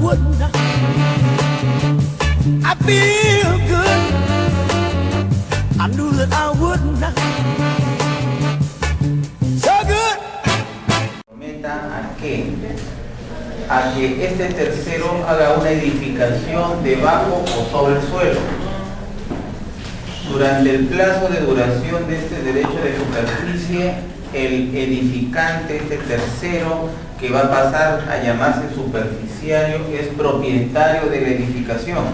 wouldn't. I feel good. I knew that I wouldn't. So good. ¿A qué? A que este tercero haga una edificación debajo o sobre el suelo. Durante el plazo de duración de este derecho de superficie, el edificante, este tercero, que va a pasar a llamarse superficiario, es propietario de la edificación.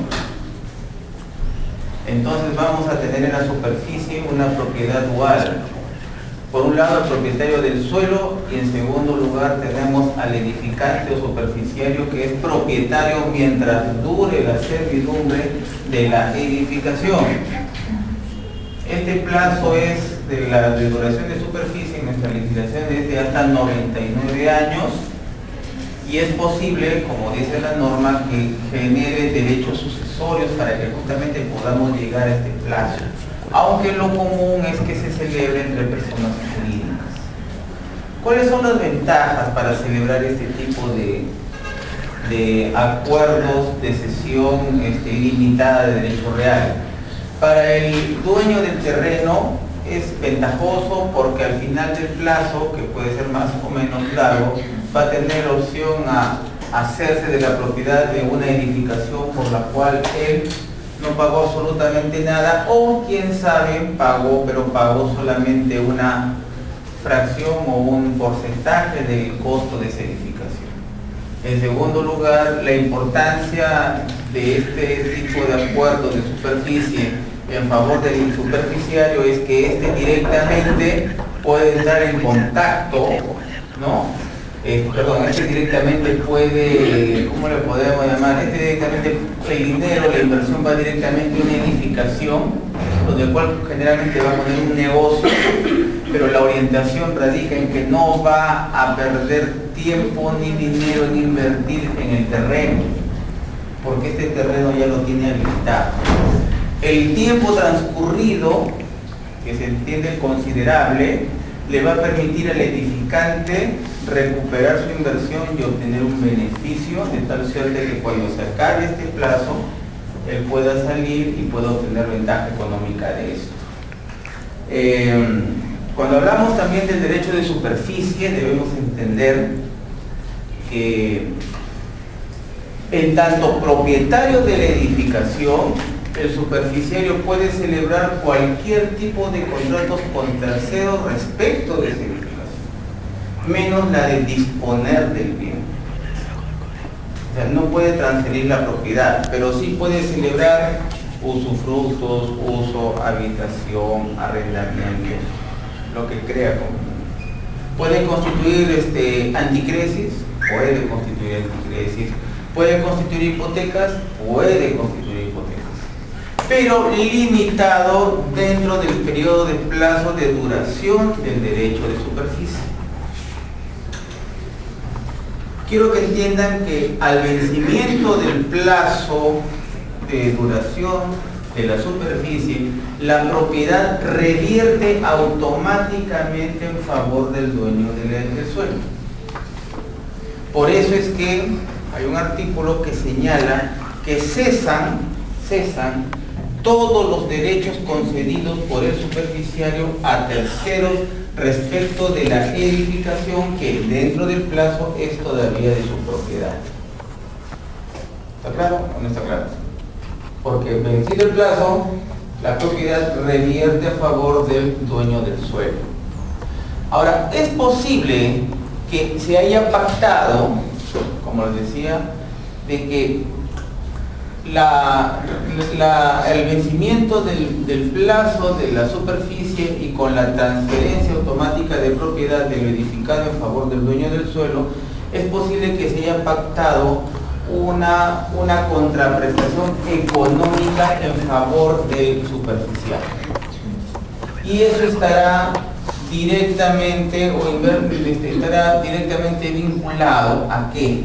Entonces vamos a tener en la superficie una propiedad dual. Por un lado, el propietario del suelo, y en segundo lugar tenemos al edificante o superficiario, que es propietario mientras dure la servidumbre de la edificación. Este plazo es de duración de superficie en nuestra legislación es de hasta 99 años, y es posible, como dice la norma, que genere derechos sucesorios para que justamente podamos llegar a este plazo. Aunque lo común es que se celebre entre personas jurídicas. ¿Cuáles son las ventajas para celebrar este tipo de acuerdos de cesión limitada de derecho real? Para el dueño del terreno es ventajoso porque al final del plazo, que puede ser más o menos largo, va a tener opción a hacerse de la propiedad de una edificación por la cual él no pagó absolutamente nada, o quién sabe pagó, pero pagó solamente una fracción o un porcentaje del costo de esa edificación. En segundo lugar, la importancia de este tipo de acuerdo de superficie en favor del superficiario es que este directamente puede entrar en contacto, ¿no? Este directamente puede, ¿cómo le podemos llamar? Este directamente, el dinero, la inversión va directamente a una edificación, donde el cual generalmente va a poner un negocio, pero la orientación radica en que no va a perder tiempo ni dinero en invertir en el terreno, porque este terreno ya lo tiene habilitado. El tiempo transcurrido, que se entiende considerable, le va a permitir al edificante recuperar su inversión y obtener un beneficio, de tal suerte que cuando se acabe este plazo, él pueda salir y pueda obtener ventaja económica de esto. Cuando hablamos también del derecho de superficie, debemos entender que en tanto propietario de la edificación, el superficiario puede celebrar cualquier tipo de contratos con terceros respecto de esa edificación, menos la de disponer del bien. O sea, no puede transferir la propiedad, pero sí puede celebrar usufructos, uso, habitación, arrendamiento, lo que crea conveniente. Puede constituir anticresis, puede constituir anticresis, puede constituir hipotecas, puede constituir hipotecas, pero limitado dentro del periodo de plazo de duración del derecho de superficie. Quiero que entiendan que al vencimiento del plazo de duración de la superficie, la propiedad revierte automáticamente en favor del dueño del suelo. Por eso es que hay un artículo que señala que cesan todos los derechos concedidos por el superficiario a terceros respecto de la edificación que dentro del plazo es todavía de su propiedad. ¿Está claro o no está claro? Porque vencido el plazo, la propiedad revierte a favor del dueño del suelo. Ahora, es posible que se haya pactado, como les decía, de que el vencimiento del plazo de la superficie y con la transferencia automática de propiedad del edificado en favor del dueño del suelo, es posible que se haya pactado una contraprestación económica en favor del superficial. Y eso estará directamente estará directamente vinculado ¿a qué?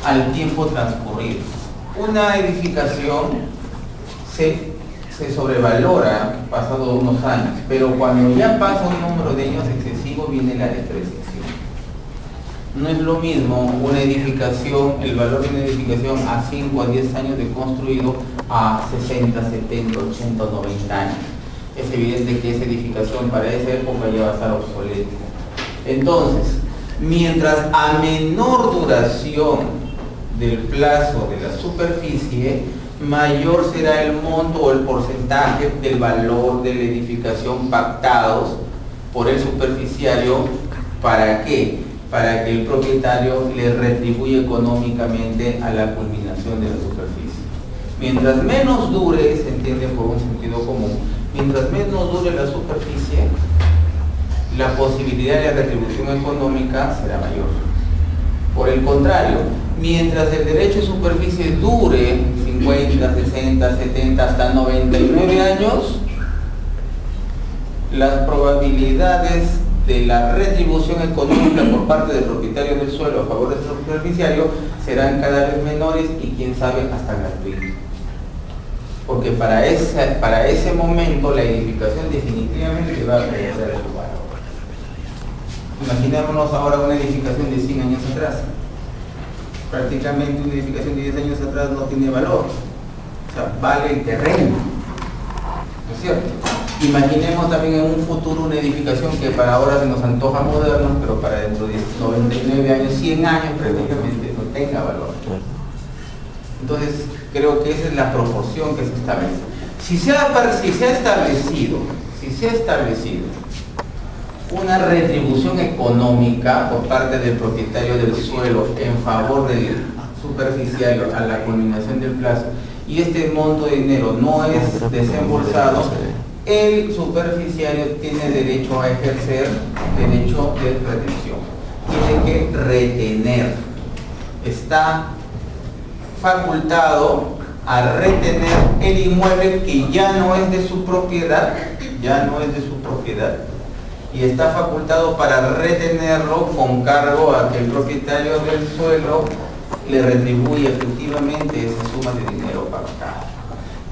Al tiempo transcurrido. Una edificación se sobrevalora pasado unos años, pero cuando ya pasa un número de años excesivo viene la depreciación. No es lo mismo una edificación, el valor de una edificación a 5 a 10 años de construido a 60, 70, 80, 90 años. Es evidente que esa edificación para esa época ya va a estar obsoleta. Entonces, mientras a menor duración del plazo de la superficie, mayor será el monto o el porcentaje del valor de la edificación pactados por el superficiario. ¿Para qué? Para que el propietario le retribuya económicamente a la culminación de la superficie. Mientras menos dure, se entiende por un sentido común, mientras menos dure la superficie, la posibilidad de retribución económica será mayor. Por el contrario, mientras el derecho de superficie dure 50, 60, 70, hasta 99 años, las probabilidades de la retribución económica por parte del propietario del suelo a favor del superficiario serán cada vez menores y quién sabe hasta gratuitos. Porque para ese momento la edificación definitivamente va a perder su valor. Imaginémonos ahora una edificación de 100 años atrás. Prácticamente una edificación de 10 años atrás no tiene valor. O sea, vale el terreno. ¿No es cierto? Imaginemos también en un futuro una edificación que para ahora se nos antoja moderna, pero para dentro de 99 años, 100 años prácticamente no tenga valor. Entonces, creo que esa es la proporción que se establece. Si se ha establecido una retribución económica por parte del propietario del suelo en favor del superficiario a la culminación del plazo y este monto de dinero no es desembolsado, el superficiario tiene derecho a ejercer derecho de retención. Tiene que retener. Está facultado a retener el inmueble que ya no es de su propiedad, y está facultado para retenerlo con cargo a que el propietario del suelo le retribuye efectivamente esa suma de dinero pactada.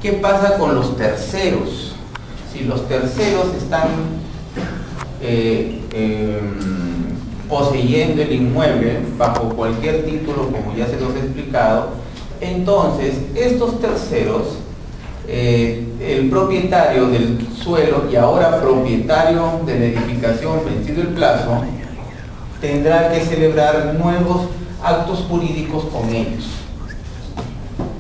¿Qué pasa con los terceros? Si los terceros están poseyendo el inmueble bajo cualquier título, como ya se los he explicado, entonces estos terceros, el propietario del suelo y ahora propietario de la edificación vencido el plazo, tendrá que celebrar nuevos actos jurídicos con ellos,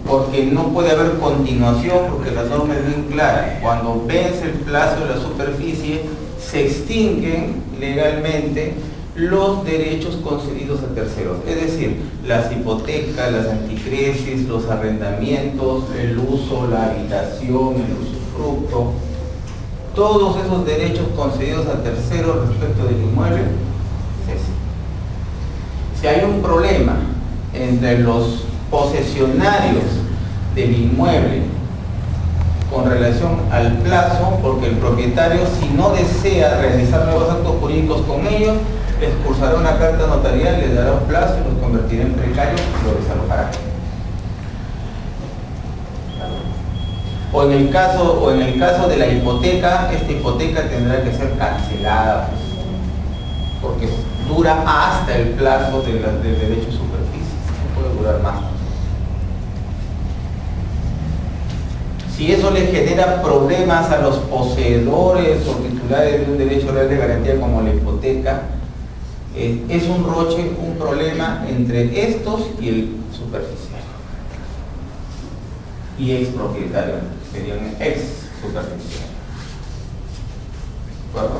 porque no puede haber continuación, porque la norma es bien clara. Cuando vence el plazo de la superficie, se extinguen legalmente los derechos concedidos a terceros, es decir, las hipotecas, las anticresis, los arrendamientos, el uso, la habitación, el usufructo, todos esos derechos concedidos a terceros respecto del inmueble. Si hay un problema entre los posesionarios del inmueble con relación al plazo, porque el propietario, si no desea realizar nuevos actos jurídicos con ellos, les cursará una carta notarial, les dará un plazo y los convertirá en precarios y lo desalojará. O en el caso de la hipoteca, esta hipoteca tendrá que ser cancelada, porque dura hasta el plazo del derecho de superficie, no puede durar más. Si eso le genera problemas a los poseedores o titulares de un derecho real de garantía como la hipoteca, es un roche, un problema entre estos y el superficiario. Y expropietario, sería un ex superficiario. ¿De acuerdo?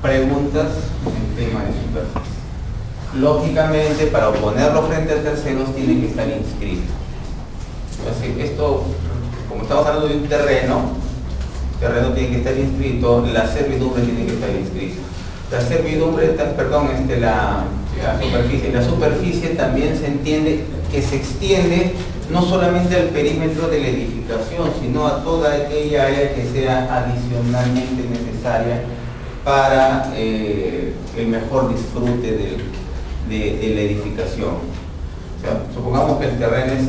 Preguntas en tema de superficie. Lógicamente, para oponerlo frente a terceros tiene que estar inscrito. Así, esto, como estamos hablando de un terreno, el terreno tiene que estar inscrito, la servidumbre tiene que estar inscrita. La servidumbre, la superficie también se entiende que se extiende no solamente al perímetro de la edificación, sino a toda aquella área que sea adicionalmente necesaria para el mejor disfrute de la edificación. O sea, supongamos que el terreno es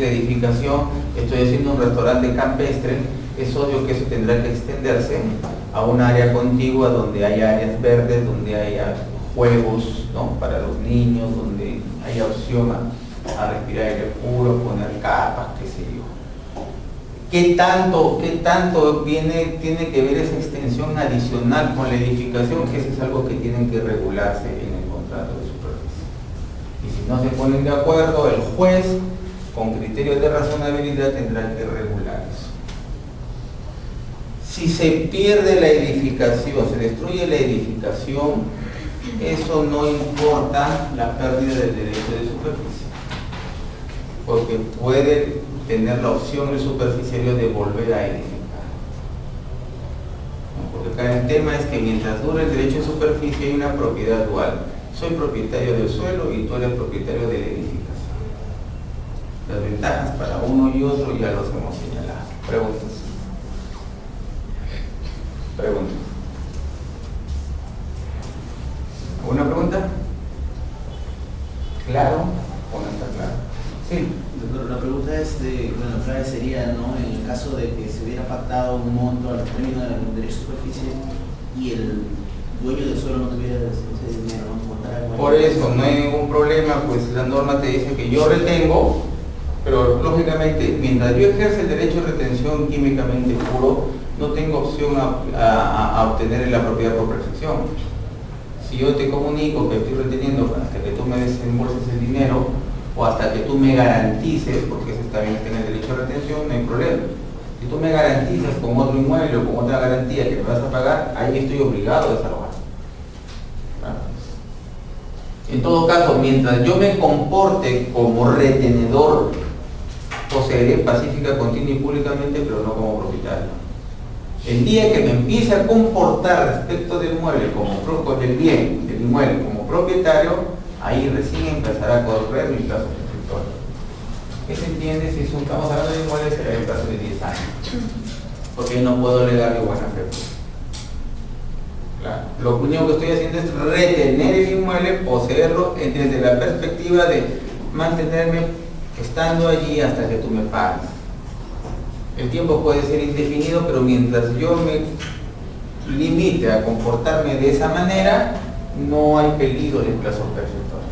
la edificación, estoy haciendo un restaurante campestre, es obvio que eso tendrá que extenderse a un área contigua donde haya áreas verdes, donde haya juegos, ¿no?, para los niños, donde haya opción a respirar aire puro, poner capas, qué sé yo. ¿Qué tanto tiene que ver esa extensión adicional con la edificación? Eso es algo que tienen que regularse en el contrato de superficie. Y si no se ponen de acuerdo, el juez, con criterios de razonabilidad, tendrá que regular eso. Si se pierde la edificación, se destruye la edificación, eso no importa la pérdida del derecho de superficie, porque puede tener la opción el superficiario de volver a edificar. Porque acá el tema es que mientras dure el derecho de superficie hay una propiedad dual. Soy propietario del suelo y tú eres propietario de la edificación. Las ventajas para uno y otro ya los hemos señalado. Preguntas. Preguntas. ¿Alguna pregunta? ¿Claro o no está claro? Sí. Doctor, la pregunta es, bueno, clave sería, ¿no?, en el caso de que se hubiera pactado un monto al término del derecho de superficie y el dueño del suelo no tuviera ese dinero, ¿no? Por eso no hay ningún problema, pues la norma te dice que yo retengo, pero lógicamente mientras yo ejerce el derecho de retención químicamente puro, no tengo opción a obtener la propiedad por perfección. Si yo te comunico que estoy reteniendo hasta que tú me desembolses el dinero o hasta que tú me garantices, porque eso también está en el derecho de retención, no hay problema. Si tú me garantizas con otro inmueble o con otra garantía que me vas a pagar, ahí estoy obligado a desalojar. En todo caso, mientras yo me comporte como retenedor, poseeré pacífica, continua y públicamente, pero no como propietario. El día que me empiece a comportar respecto del mueble del bien, del inmueble como propietario, ahí recién empezará a correr mi plazo prescriptorio. ¿Qué se entiende? Si estamos hablando de inmuebles, será el plazo de 10 años. Porque no puedo alegar de buena fe. Claro. Lo único que estoy haciendo es retener el inmueble, poseerlo desde la perspectiva de mantenerme estando allí hasta que tú me pagues. El tiempo puede ser indefinido, pero mientras yo me limite a comportarme de esa manera, no hay peligro de plazo prescriptorio.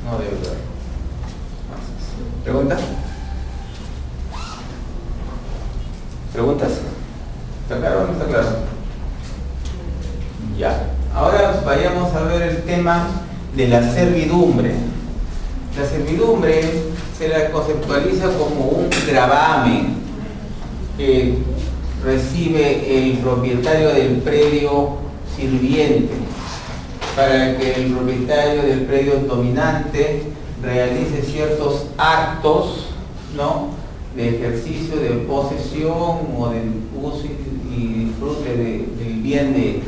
No debe haber. ¿Preguntas? ¿Preguntas? ¿Está claro o no está claro? Ya. Ahora vayamos a ver el tema de la servidumbre. La servidumbre se la conceptualiza como un gravamen que recibe el propietario del predio sirviente para que el propietario del predio dominante realice ciertos actos, ¿no?, de ejercicio, de posesión o de uso y disfrute del bien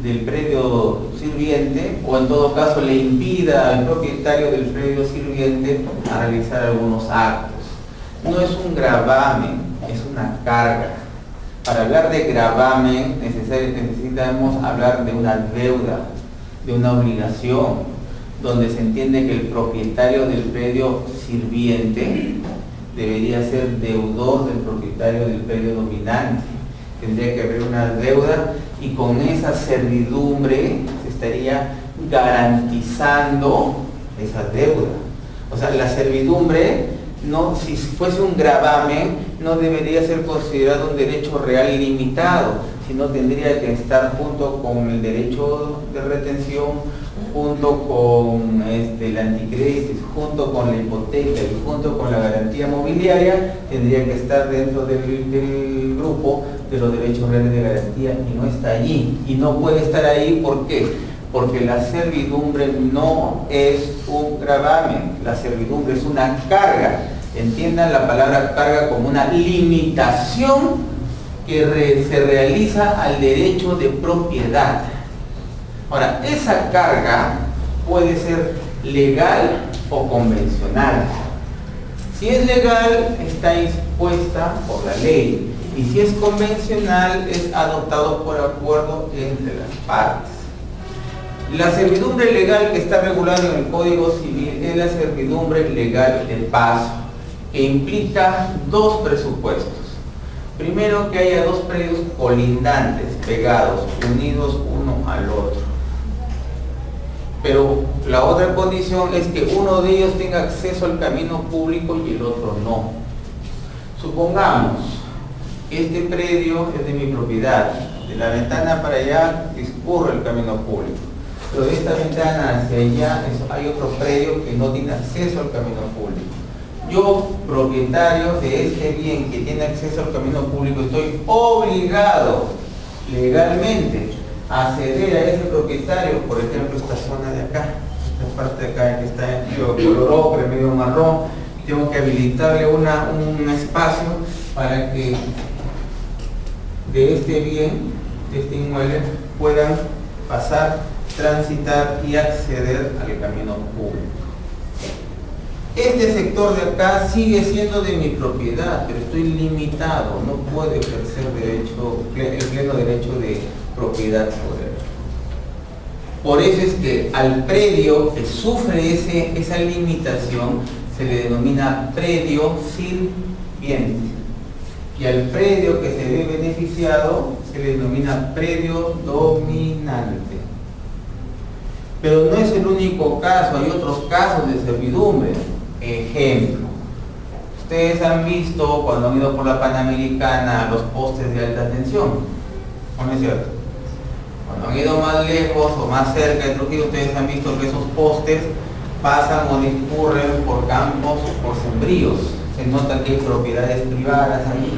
del predio sirviente, o en todo caso le impida al propietario del predio sirviente a realizar algunos actos. No es un gravamen, es una carga. Para hablar de gravamen necesitamos hablar de una deuda, de una obligación, donde se entiende que el propietario del predio sirviente debería ser deudor del propietario del predio dominante. Tendría que haber una deuda y con esa servidumbre se estaría garantizando esa deuda. O sea, la servidumbre, no, si fuese un gravamen, no debería ser considerado un derecho real limitado, sino tendría que estar junto con el derecho de retención, junto con el anticrédito, junto con la hipoteca y junto con la garantía mobiliaria, tendría que estar dentro del grupo de los derechos reales de garantía, y no está allí, y no puede estar ahí. ¿Por qué? Porque la servidumbre no es un gravamen, la servidumbre es una carga. Entiendan la palabra carga como una limitación que se realiza al derecho de propiedad. Ahora, esa carga puede ser legal o convencional. Si es legal, está impuesta por la ley, y si es convencional, es adoptado por acuerdo entre las partes. La servidumbre legal que está regulada en el Código Civil es la servidumbre legal de paso, que implica dos presupuestos. Primero, que haya dos predios colindantes, pegados, unidos uno al otro. Pero la otra condición es que uno de ellos tenga acceso al camino público y el otro no. Supongamos, este predio es de mi propiedad, de la ventana para allá discurre el camino público, pero de esta ventana hacia allá hay otro predio que no tiene acceso al camino público. Yo, propietario de este bien que tiene acceso al camino público, estoy obligado legalmente a ceder a ese propietario, por ejemplo, esta zona de acá, esta parte de acá que está medio color ocre, medio marrón, tengo que habilitarle un espacio para que de este bien, de este inmueble, puedan pasar, transitar y acceder al camino público. Este sector de acá sigue siendo de mi propiedad, pero estoy limitado, no puedo ejercer el pleno derecho de propiedad sobre él. Por eso es que al predio que sufre esa limitación se le denomina predio sirviente, y al predio que se ve beneficiado se le denomina predio dominante. Pero no es el único caso, hay otros casos de servidumbre. Ejemplo, ustedes han visto cuando han ido por la Panamericana los postes de alta tensión, ¿no es cierto? Cuando han ido más lejos o más cerca de Trujillo, ustedes han visto que esos postes pasan o discurren por campos, por sembríos. Se nota que hay propiedades privadas allí.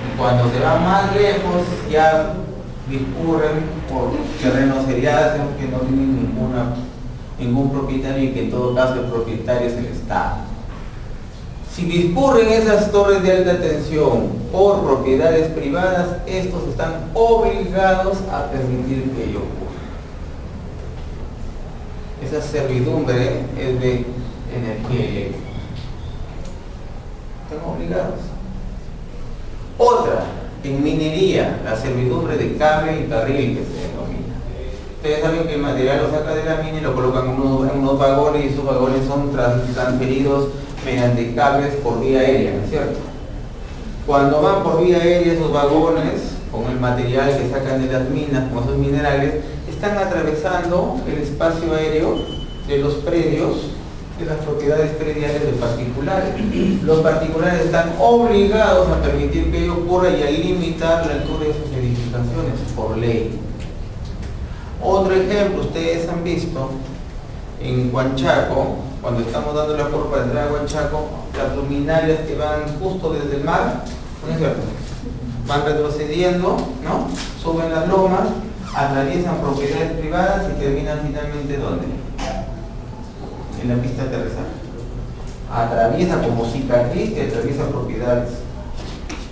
Y cuando se van más lejos, ya discurren por terrenos seriados que no tienen ningún propietario, y que en todo caso el propietario es el Estado. Si discurren esas torres de alta tensión por propiedades privadas, estos están obligados a permitir que ello ocurra. Esa servidumbre es de energía eléctrica. Están obligados. Otra, en minería, la servidumbre de cable y carril, que se denomina. Ustedes saben que el material lo saca de la mina y lo colocan en unos vagones, y esos vagones son transferidos mediante cables por vía aérea, ¿no es cierto? Cuando van por vía aérea esos vagones, con el material que sacan de las minas, con esos minerales, están atravesando el espacio aéreo de los predios, de las propiedades prediales de particulares. Los particulares están obligados a permitir que ello ocurra y a limitar la altura de sus edificaciones por ley. Otro ejemplo, ustedes han visto en Huanchaco, cuando estamos dando la curva para entrar a Huanchaco, las luminarias que van justo desde el mar, ¿no es cierto? Van retrocediendo, ¿no? Suben las lomas, atraviesan propiedades privadas y terminan finalmente ¿dónde? En la pista de aterrizaje. Atraviesa como cicatriz que atraviesa propiedades.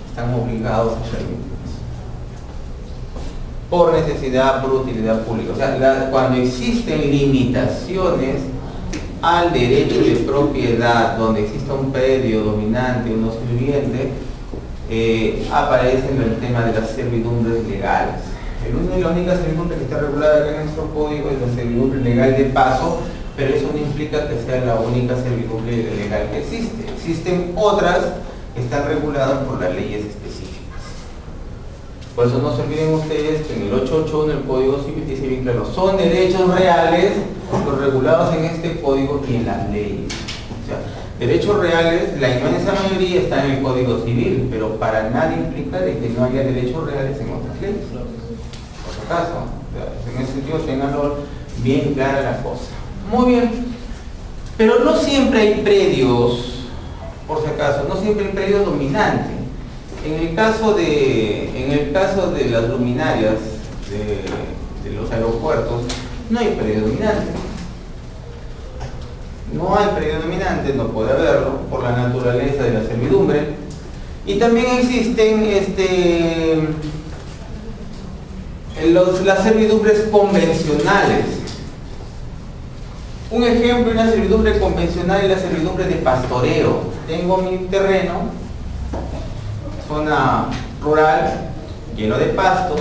Están obligados a permitir por necesidad, por utilidad pública. O sea, cuando existen limitaciones al derecho de propiedad, donde exista un predio dominante, uno sirviente, aparece el tema de las servidumbres legales. La única servidumbre que está regulada acá en nuestro código es la servidumbre legal de paso, pero eso no implica que sea la única servidumbre legal que existe. Existen otras que están reguladas por las leyes específicas. Por eso no se olviden ustedes que en el 881 el Código Civil dice bien claro, son derechos reales los regulados en este código y en las leyes. O sea, derechos reales, la inmensa mayoría está en el Código Civil, pero para nada implica de que no haya derechos reales en otras leyes. Por si acaso, en ese sentido tenganlo bien clara la cosa. Muy bien, pero no siempre hay predios, por si acaso, no siempre hay predios dominantes. En el caso de las luminarias de los aeropuertos, no hay predio dominante. No hay predio dominante, no puede haberlo por la naturaleza de la servidumbre. Y también existen las servidumbres convencionales. Un ejemplo de una servidumbre convencional es la servidumbre de pastoreo. Tengo mi terreno, zona rural, lleno de pastos,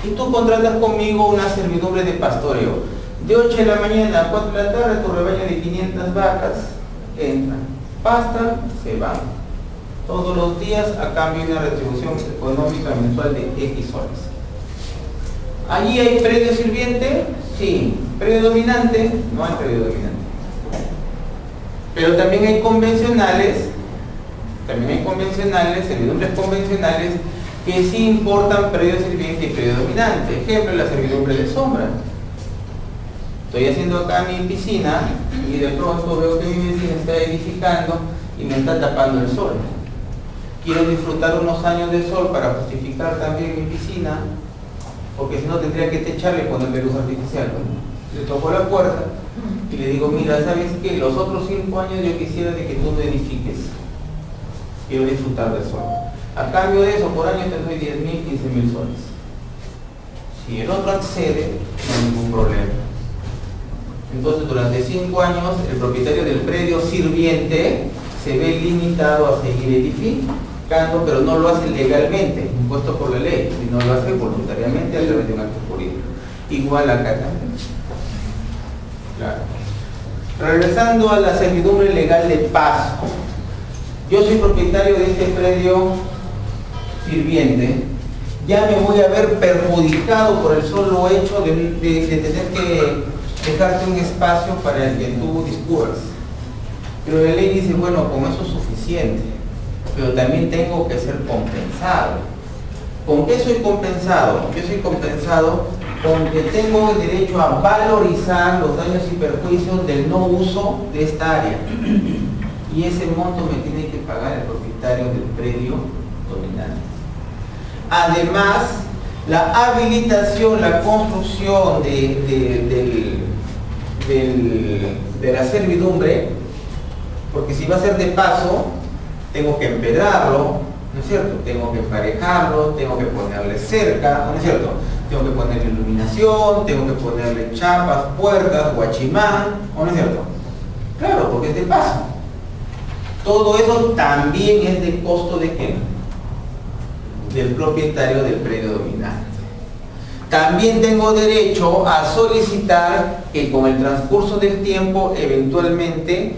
y tú contratas conmigo una servidumbre de pastoreo. De 8 de la mañana a 4 de la tarde, tu rebaño de 500 vacas entran, pastan, se van. Todos los días a cambio de una retribución económica mensual de X horas. ¿Allí hay predio sirviente? Sí, predio dominante, no hay predio dominante. Pero también hay convencionales, servidumbres convencionales que sí importan predio sirviente y predio dominante. Ejemplo, la servidumbre de sombra. Estoy haciendo acá mi piscina y de pronto veo que mi vecino está edificando y me está tapando el sol. Quiero disfrutar unos años de sol para justificar también mi piscina, porque si no tendría que techarle y ponerle luz artificial, ¿no? Le toco la puerta y le digo, mira, ¿sabes qué? Los otros 5 años yo quisiera de que tú me edifiques. Quiero disfrutar del sol. A cambio de eso, por año te doy 10.000, 15.000 soles. Si el otro accede, no hay ningún problema. Entonces, durante 5 años, el propietario del predio sirviente se ve limitado a seguir edificando, pero no lo hace legalmente, impuesto por la ley, sino lo hace voluntariamente a través de un acto jurídico. Igual acá también. Claro. Regresando a la servidumbre legal de paso. Yo soy propietario de este predio sirviente, ya me voy a ver perjudicado por el solo hecho de tener que dejarte un espacio para el que tú discurras. Pero la ley dice, bueno, con eso es suficiente, pero también tengo que ser compensado. ¿Con qué soy compensado? Yo soy compensado con que tengo el derecho a valorizar los daños y perjuicios del no uso de esta área. Y ese monto me tiene que pagar el propietario del predio dominante. Además, la habilitación, la construcción de la servidumbre, porque si va a ser de paso, tengo que empedrarlo, ¿no es cierto? Tengo que emparejarlo, tengo que ponerle cerca, ¿no es cierto? Tengo que ponerle iluminación, tengo que ponerle chapas, puertas, guachimán, ¿no es cierto? Claro, porque es de paso. Todo eso también es de costo de ¿qué? Del propietario del predio dominante. También tengo derecho a solicitar que con el transcurso del tiempo, eventualmente,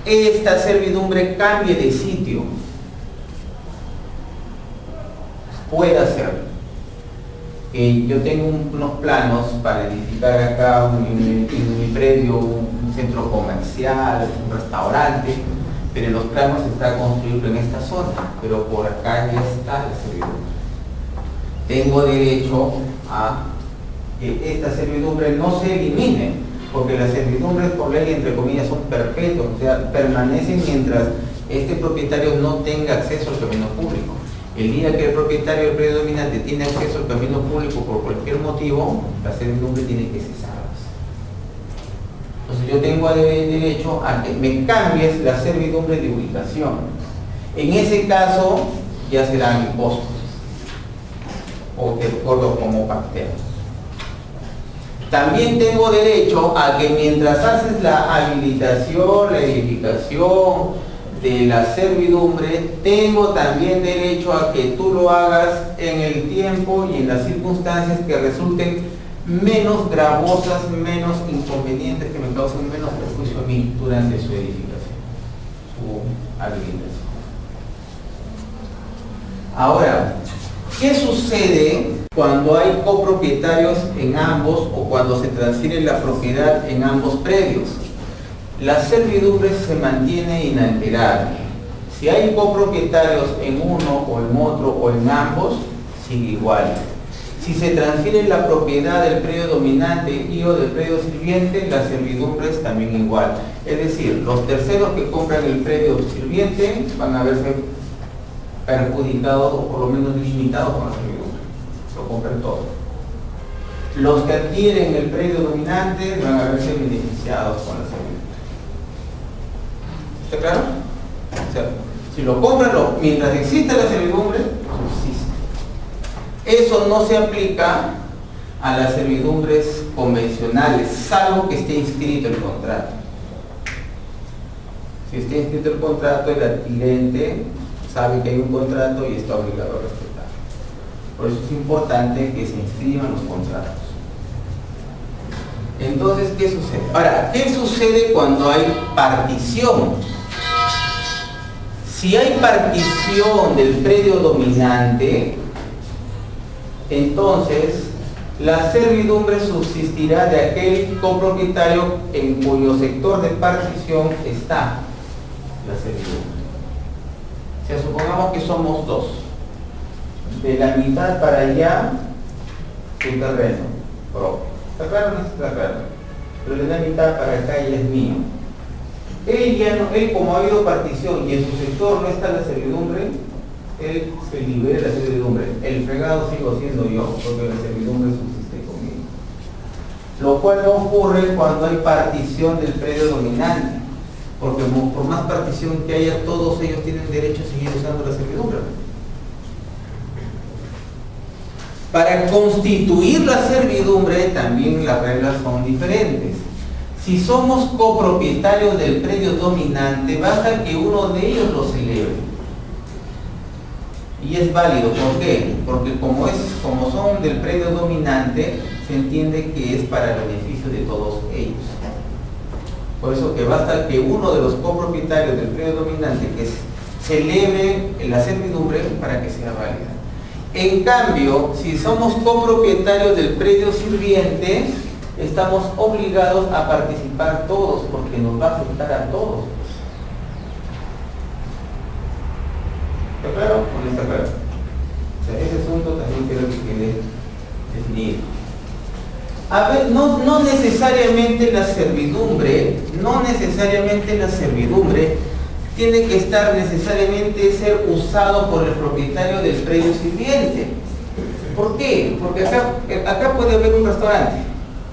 esta servidumbre cambie de sitio. Puede hacerlo. Yo tengo unos planos para edificar acá en mi predio un centro comercial, un restaurante, pero en los planos está construido en esta zona, pero por acá ya está la servidumbre. Tengo derecho a que esta servidumbre no se elimine, porque las servidumbres por ley, entre comillas, son perpetuas, o sea, permanecen mientras este propietario no tenga acceso al camino público. El día que el propietario del predio dominante tiene acceso al camino público por cualquier motivo, la servidumbre tiene que cesarse. Entonces yo tengo derecho a que me cambies la servidumbre de ubicación. En ese caso ya serán impuestos, o de acuerdo como pactemos. También tengo derecho a que mientras haces la habilitación, la edificación de la servidumbre, tengo también derecho a que tú lo hagas en el tiempo y en las circunstancias que resulten menos gravosas, menos inconvenientes, que me causen menos perjuicio a mí durante su edificación, su habilitación. Ahora, ¿qué sucede cuando hay copropietarios en ambos o cuando se transfiere la propiedad en ambos predios? La servidumbre se mantiene inalterable. Si hay copropietarios en uno o en otro o en ambos, sigue igual. Si se transfiere la propiedad del predio dominante y o del predio sirviente, las servidumbres también igual. Es decir, los terceros que compran el predio sirviente van a verse perjudicados o por lo menos limitados con la servidumbre. Lo compran todo. Los que adquieren el predio dominante van a verse beneficiados con la servidumbre. ¿Está claro? O sea, si lo compran, mientras exista la servidumbre, subsiste. Eso no se aplica a las servidumbres convencionales, salvo que esté inscrito el contrato. Si está inscrito el contrato, el adquirente sabe que hay un contrato y está obligado a respetar. Por eso es importante que se inscriban los contratos. Entonces, ¿qué sucede? Ahora, ¿qué sucede cuando hay partición? Si hay partición del predio dominante, entonces La servidumbre subsistirá de aquel copropietario en cuyo sector de partición está la servidumbre. O sea, supongamos que somos dos. De la mitad para allá, tu terreno propio. ¿Está claro o no está claro? Pero de la mitad para acá ya es mío. Él como ha habido partición y en su sector no está la servidumbre, él se libera de la servidumbre. El fregado sigo siendo yo, porque la servidumbre subsiste conmigo. Lo cual no ocurre cuando hay partición del predio dominante, porque por más partición que haya, todos ellos tienen derecho a seguir usando la servidumbre. Para constituir la servidumbre también las reglas son diferentes. Si somos copropietarios del predio dominante, basta que uno de ellos lo celebre. Y es válido, ¿por qué? Porque como son del predio dominante, se entiende que es para el beneficio de todos ellos. Por eso que basta que uno de los copropietarios del predio dominante que celebre la servidumbre para que sea válida. En cambio, si somos copropietarios del predio sirviente, estamos obligados a participar todos, porque nos va a afectar a todos. ¿Está claro o no está claro? O sea, ese asunto también creo que quede definido. A ver, no necesariamente la servidumbre tiene que estar necesariamente ser usado por el propietario del predio sirviente. ¿Por qué? Porque acá puede haber un restaurante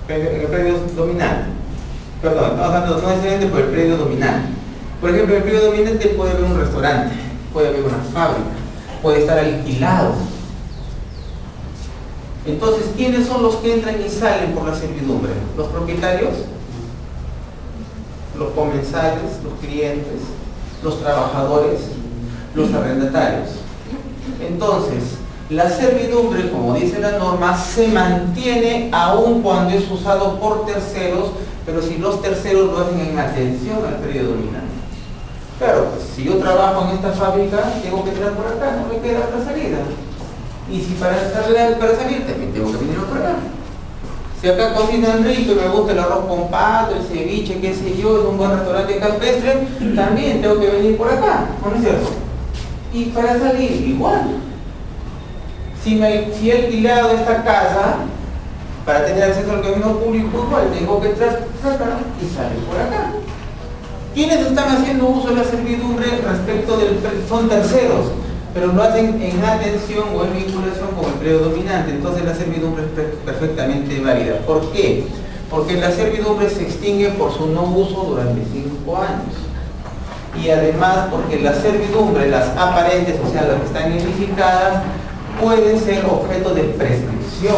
en el predio dominante. Perdón, estamos hablando no necesariamente por el predio dominante. Por ejemplo, en el predio dominante puede haber un restaurante, puede haber una fábrica, puede estar alquilado. Entonces, ¿quiénes son los que entran y salen por la servidumbre? Los propietarios, los comensales, los clientes, los trabajadores, los arrendatarios. Entonces, la servidumbre, como dice la norma, se mantiene aun cuando es usado por terceros, pero si los terceros lo hacen en atención al predio dominante. Claro, pues, si yo trabajo en esta fábrica, tengo que entrar por acá, no me queda otra salida. Y si para salir también tengo que venir por acá. Si acá cocinan rico y me gusta el arroz con pato, el ceviche, qué sé yo, es un buen restaurante campestre, también tengo que venir por acá, ¿no es cierto? Y para salir, igual. Si he alquilado esta casa, para tener acceso al camino público, igual tengo que entrar por acá y salir por acá. ¿Quiénes están haciendo uso de la servidumbre respecto del son terceros? Pero lo hacen en atención o en vinculación con el predio dominante, entonces la servidumbre es perfectamente válida. ¿Por qué? Porque la servidumbre se extingue por su no uso durante 5 años. Y además porque la servidumbre, las aparentes, o sea, las que están edificadas, pueden ser objeto de prescripción.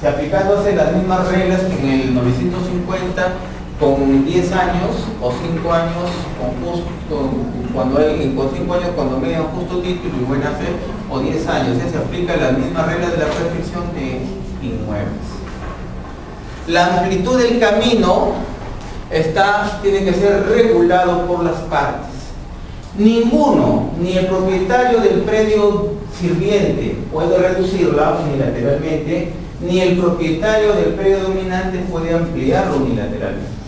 Si aplicándose las mismas reglas que en el 950, con 10 años o 5 años con 5 años cuando median justo título y buena fe, o 10 años, se aplica las mismas reglas de la prescripción de inmuebles. La amplitud del camino tiene que ser regulado por las partes. Ninguno, ni el propietario del predio sirviente puede reducirla unilateralmente, ni el propietario del predio dominante puede ampliarlo unilateralmente.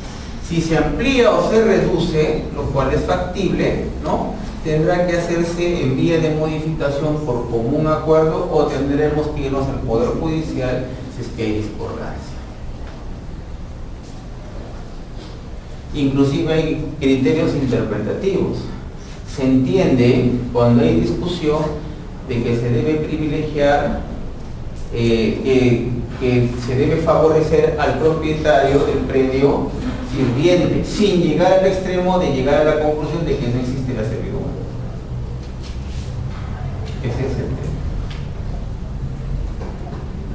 Si se amplía o se reduce, lo cual es factible, ¿no?, tendrá que hacerse en vía de modificación por común acuerdo o tendremos que irnos al Poder Judicial si es que hay discordancia. Inclusive hay criterios interpretativos. Se entiende cuando hay discusión de que se debe privilegiar, que se debe favorecer al propietario del predio sirviente, sin llegar al extremo de llegar a la conclusión de que no existe la servidumbre. Ese es el tema.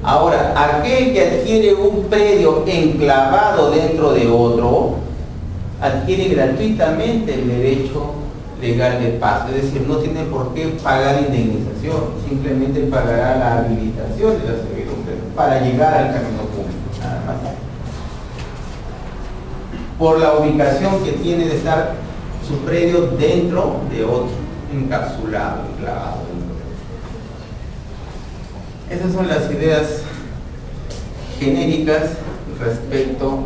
Ahora, aquel que adquiere un predio enclavado dentro de otro, adquiere gratuitamente el derecho legal de paso, es decir, no tiene por qué pagar indemnización, simplemente pagará la habilitación de la servidumbre para llegar al camino público, nada más. Por la ubicación que tiene de estar su predio dentro de otro, encapsulado, enclavado dentro de otro. Esas son las ideas genéricas respecto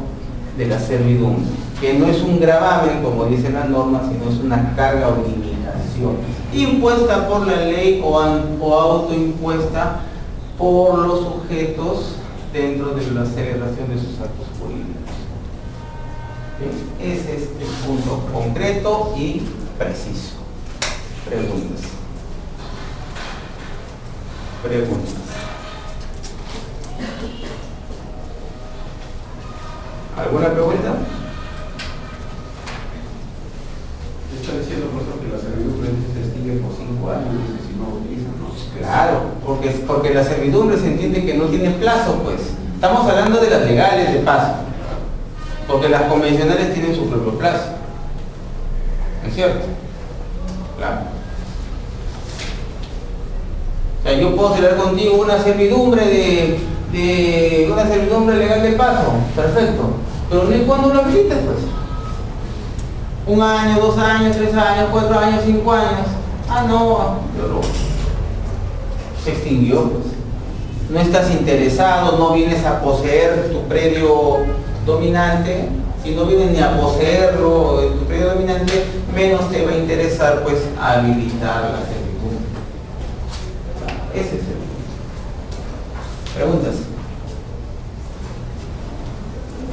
de la servidumbre, que no es un gravamen como dicen las normas, sino es una carga o limitación impuesta por la ley o autoimpuesta por los sujetos dentro de la celebración de sus actos jurídicos. ¿Sí? Es este punto concreto y preciso. Preguntas. Preguntas. ¿Alguna pregunta? Está diciendo, profesor, que la servidumbre se extingue por 5 años, si no utilizan, ¿no? Claro, porque la servidumbre se entiende que no tiene plazo, pues. Estamos hablando de las legales de paso, porque las convencionales tienen su propio plazo. ¿Es cierto? Claro. O sea, yo puedo celebrar contigo una servidumbre una servidumbre legal de paso, perfecto. Pero ni cuando lo habilitas, pues. 1 año, 2 años, 3 años, 4 años, 5 años. Ah, no, se extinguió, pues. No estás interesado, no vienes a poseer tu predio dominante. Si no vienes ni a poseerlo, tu predio dominante, menos te va a interesar, pues, habilitar la servidumbre. Ese es el punto. ¿Preguntas?